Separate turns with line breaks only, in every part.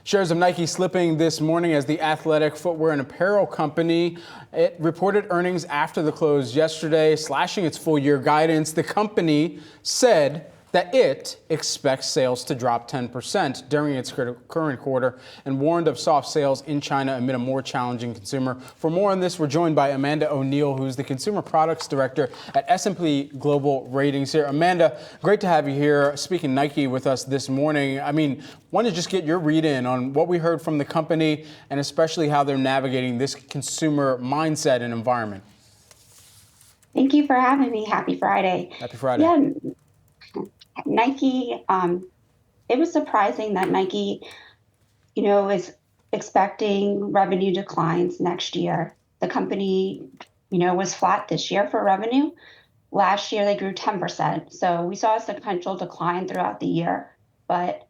Shares of Nike slipping this morning as the athletic footwear and apparel company. It reported earnings after the close yesterday, slashing its full year guidance. The company said that it expects sales to drop 10% during its current quarter and warned of soft sales in China amid a more challenging consumer. For more on this, we're joined by Amanda O'Neill, who's the Consumer Products Director at S&P Global Ratings here. Amanda, great to have you here speaking Nike with us this morning. Want to just get your read in on what we heard from the company and especially how they're navigating this consumer mindset and environment.
Thank you for having me. Happy Friday.
Happy Friday.
Yeah. Nike, it was surprising that Nike, is expecting revenue declines next year. The company, was flat this year for revenue. Last year, they grew 10%. So we saw a sequential decline throughout the year, but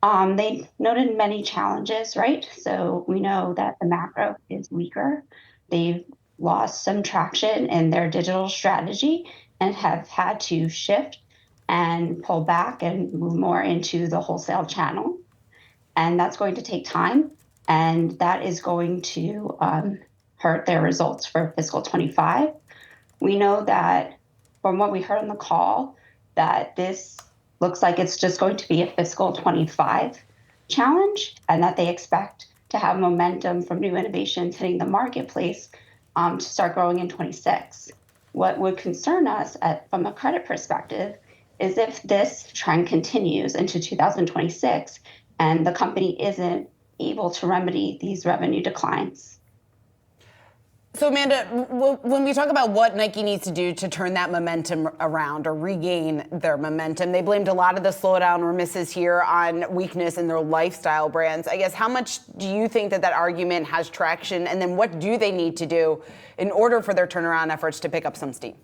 they noted many challenges, right? So we know that the macro is weaker. They've lost some traction in their digital strategy and have had to shift and pull back and move more into the wholesale channel. And that's going to take time, and that is going to hurt their results for fiscal 25. We know that from what we heard on the call, that this looks like it's just going to be a fiscal 25 challenge, and that they expect to have momentum from new innovations hitting the marketplace to start growing in 26. What would concern us from a credit perspective is if this trend continues into 2026 and the company isn't able to remedy these revenue declines.
So Amanda, when we talk about what Nike needs to do to turn that momentum around or regain their momentum, they blamed a lot of the slowdown or misses here on weakness in their lifestyle brands. I guess, how much do you think that argument has traction? And then what do they need to do in order for their turnaround efforts to pick up some steam?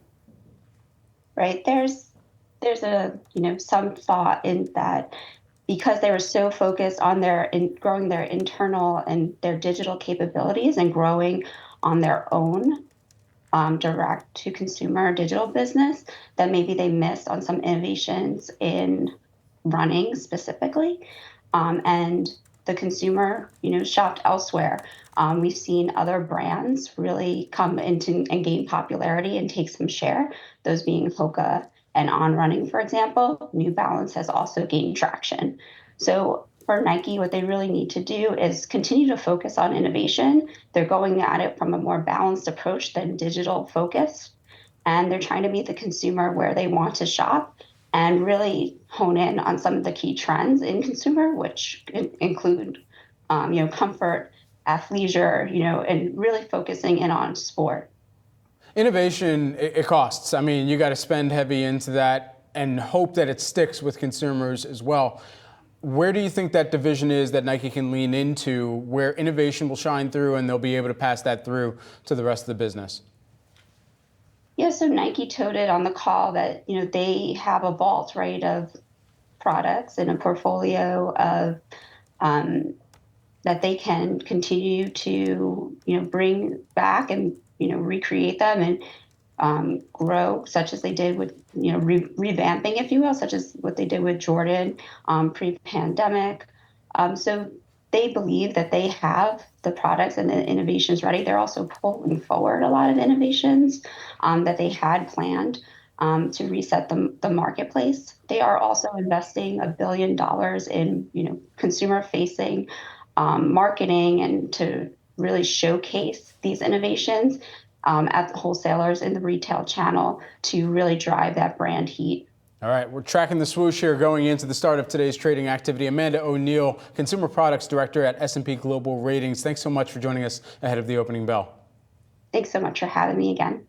Right. There's a, some thought in that because they were so focused on growing their internal and their digital capabilities and growing on their own direct to consumer digital business, that maybe they missed on some innovations in running specifically. And the consumer, shopped elsewhere. We've seen other brands really come into and gain popularity and take some share, those being Hoka and On Running, for example. New Balance has also gained traction. So for Nike, what they really need to do is continue to focus on innovation. They're going at it from a more balanced approach than digital focused. And they're trying to meet the consumer where they want to shop and really hone in on some of the key trends in consumer, which include, comfort, athleisure, and really focusing in on sport.
Innovation, it costs. You got to spend heavy into that and hope that it sticks with consumers as well. Where do you think that division is that Nike can lean into where innovation will shine through and they'll be able to pass that through to the rest of the business?
Yeah, so Nike toted on the call that, they have a vault, right, of products and a portfolio of that they can continue to, bring back and, recreate them and grow, such as they did with, revamping, if you will, such as what they did with Jordan pre-pandemic. So they believe that they have the products and the innovations ready. They're also pulling forward a lot of innovations that they had planned to reset the marketplace. They are also investing $1 billion in, consumer-facing marketing and to really showcase these innovations at the wholesalers in the retail channel to really drive that brand heat.
All right, we're tracking the swoosh here going into the start of today's trading activity. Amanda O'Neill, Consumer Products Director at S&P Global Ratings. Thanks so much for joining us ahead of the opening bell.
Thanks so much for having me again.